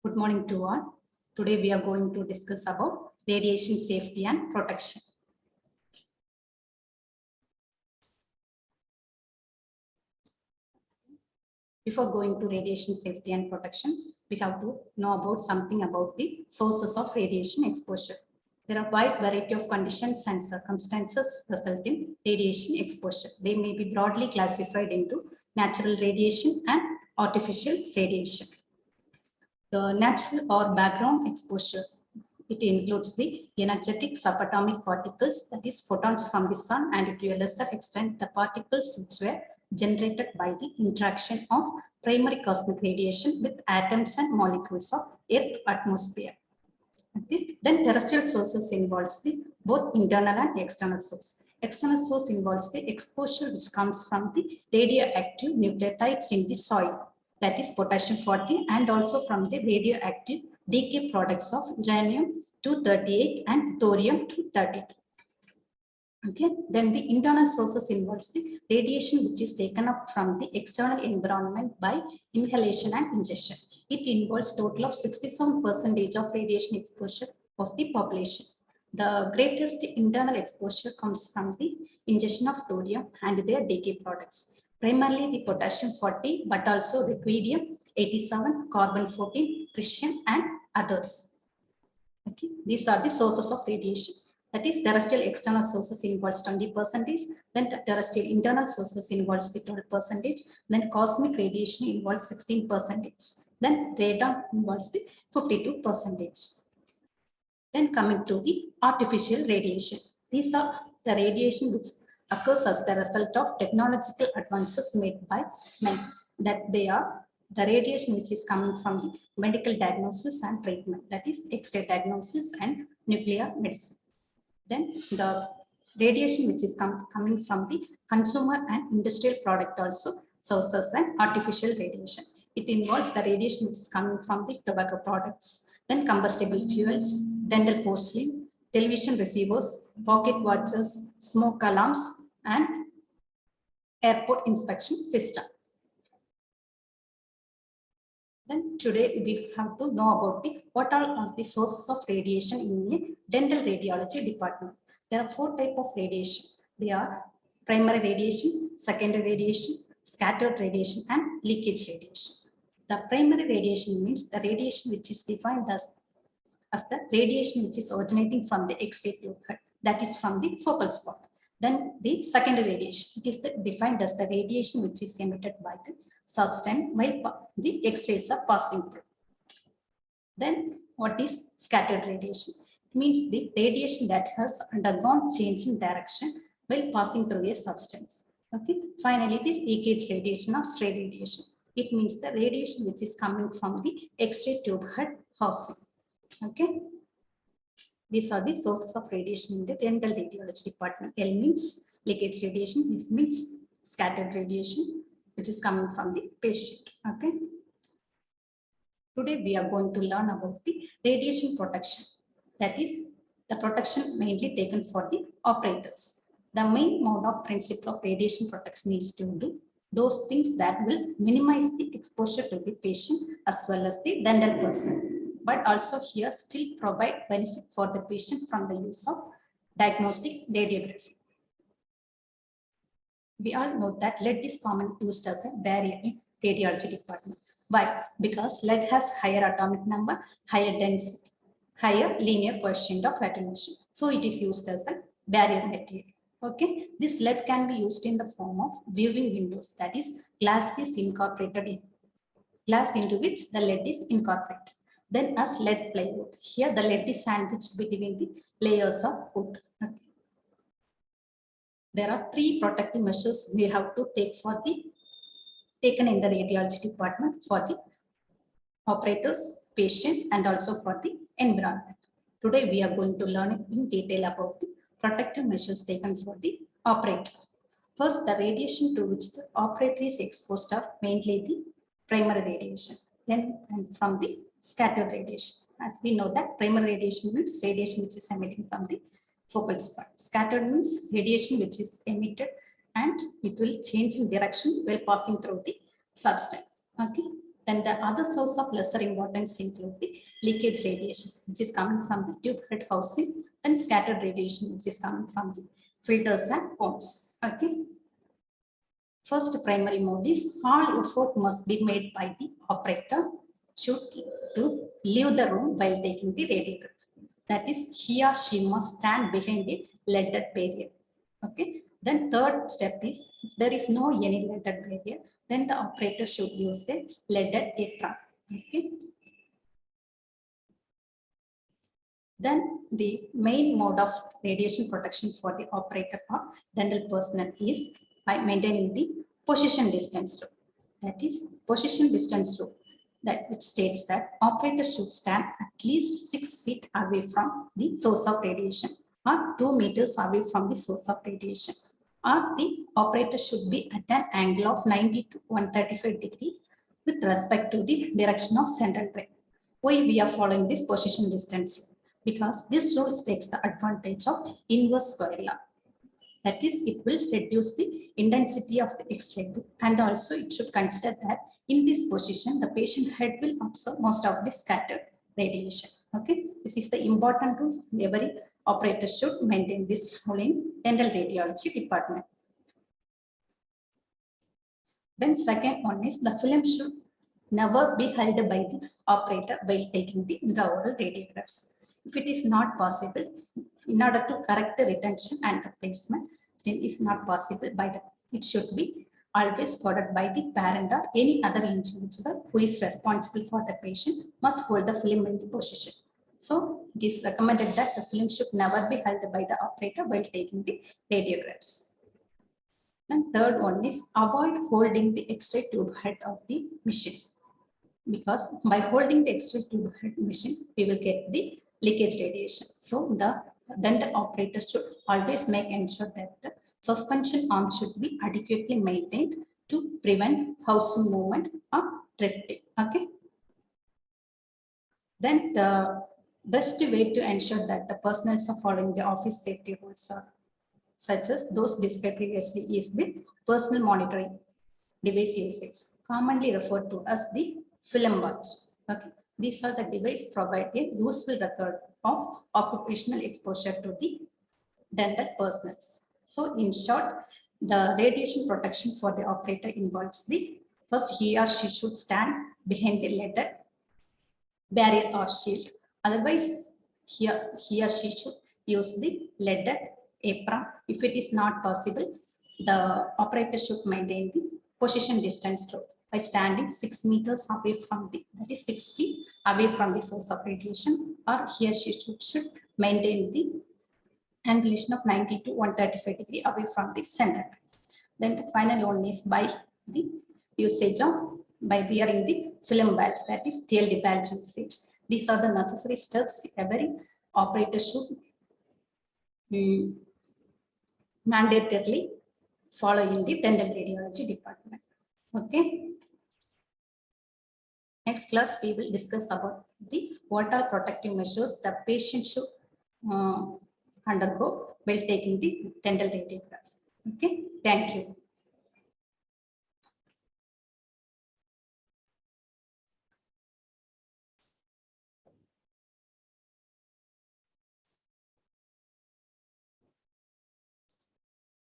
Good morning to all. Today we are going to discuss about radiation safety and protection. Before going to radiation safety and protection, we have to know about something about the sources of radiation exposure. There are a wide variety of conditions and circumstances result in radiation exposure. They may be broadly classified into natural radiation and artificial radiation. The natural or background exposure, it includes the energetic subatomic particles, that is photons from the sun, and to a lesser extent the particles which were generated by the interaction of primary cosmic radiation with atoms and molecules of Earth atmosphere. Okay. Then terrestrial sources involves the both internal and external source. External source involves the exposure which comes from the radioactive nucleotides in the soil, that is potassium-40, and also from the radioactive decay products of uranium-238 and thorium-232. Okay, then the internal sources involves the radiation which is taken up from the external environment by inhalation and ingestion. It involves total of 67% of radiation exposure of the population. The greatest internal exposure comes from the ingestion of thorium and their decay products, primarily the potassium-40, but also ruthenium-87, carbon-14, tritium, and others. Okay, these are the sources of radiation. That is, terrestrial external sources involves 20%, then the terrestrial internal sources involves the 12%, then cosmic radiation involves 16%, then radon involves the 52%. Then coming to the artificial radiation. These are the radiation which occurs as the result of technological advances made by men. That they are the radiation which is coming from the medical diagnosis and treatment, that is X-ray diagnosis and nuclear medicine. Then the radiation which is coming from the consumer and industrial product also serves as an artificial radiation. It involves the radiation which is coming from the tobacco products, then combustible fuels, dental porcelain, television receivers, pocket watches, smoke alarms, and airport inspection system. Then today we have to know about what are the sources of radiation in a dental radiology department. There are 4 types of radiation. They are primary radiation, secondary radiation, scattered radiation, and leakage radiation. The primary radiation means the radiation which is defined as the radiation which is originating from the X-ray tube, that is from the focal spot. Then the secondary radiation, it is defined as the radiation which is emitted by the substance while the X-rays are passing through. Then what is scattered radiation? It means the radiation that has undergone change in direction while passing through a substance. Okay. Finally, the leakage radiation or stray radiation. It means the radiation which is coming from the X-ray tube head housing. Okay. These are the sources of radiation in the dental radiology department. L means leakage radiation, this means scattered radiation, which is coming from the patient. Okay. Today we are going to learn about the radiation protection. That is the protection mainly taken for the operators. The main mode of principle of radiation protection is to do those things that will minimize the exposure to the patient as well as the dental personnel, but also here still provide benefit for the patient from the use of diagnostic radiography. We all know that lead is commonly used as a barrier in radiology department. Why? Because lead has higher atomic number, higher density, higher linear coefficient of attenuation. So it is used as a barrier material. Okay, this lead can be used in the form of viewing windows, that is glass is incorporated in glass into which the lead is incorporated. Then as lead plywood, here the lead is sandwiched between the layers of wood. Okay. There are 3 protective measures we have to take taken in the radiology department for the operators, patient, and also for the environment. Today we are going to learn in detail about the protective measures taken for the operator. First, the radiation to which the operator is exposed are mainly the primary radiation, then and from the scattered radiation. As we know that primary radiation means radiation which is emitting from the focal spot. Scattered means radiation which is emitted and it will change in direction while passing through the substance. Okay. Then the other source of lesser importance include the leakage radiation, which is coming from the tube head housing, and scattered radiation, which is coming from the filters and cones. Okay. First primary mode is all effort must be made by the operator should to leave the room while taking the radiograph. That is, he or she must stand behind the leaded barrier. Okay. Then third step is, if there is no any leaded barrier, then the operator should use the leaded apron. Okay. Then the main mode of radiation protection for the operator or dental personnel is by maintaining the position distance rule. That is, position distance rule, that which states that operator should stand at least 6 feet away from the source of radiation or 2 meters away from the source of radiation, or the operator should be at an angle of 90 to 135 degrees with respect to the direction of central ray. Why we are following this position distance rule? Because this rule takes the advantage of inverse square law. That is, it will reduce the intensity of the X-ray beam, and also it should consider that in this position, the patient head will absorb most of the scattered radiation. Okay, this is the important rule. Every operator should maintain this rule in dental radiology department. Then second one is the film should never be held by the operator while taking the intraoral radiographs. If it is not possible, in order to correct the retention and the placement, then is not possible by the, it should be always followed by the parent or any other individual who is responsible for the patient must hold the film in the position. So it is recommended that the film should never be held by the operator while taking the radiographs. And third one is avoid holding the X-ray tube head of the machine, because by holding the X-ray tube head machine, we will get the leakage radiation. So the dental operator should always make ensure that the suspension arm should be adequately maintained to prevent housing movement or drifting. Okay. Then the best way to ensure that the personnel are following the office safety rules are such as those described previously is the personal monitoring device usage, commonly referred to as the film watch. Okay. These are the devices provide a useful record of occupational exposure to the dental personnel. So in short, the radiation protection for the operator involves the first he or she should stand behind the leaded barrier or shield. Otherwise, he or she should use the leaded apron. If it is not possible, the operator should maintain the position distance rule by standing 6 meters away from the, that is 6 feet away from the source of radiation, or he or she should maintain the angulation of 90 to 135 degree away from the center. Then the final one is by the usage of, by wearing the film badge, that is tail badge usage. These are the necessary steps every operator should mandatorily follow in the dental radiology department. Okay. Next class, we will discuss about the what are protective measures the patient should undergo while taking the dental radiograph. Okay. Thank you.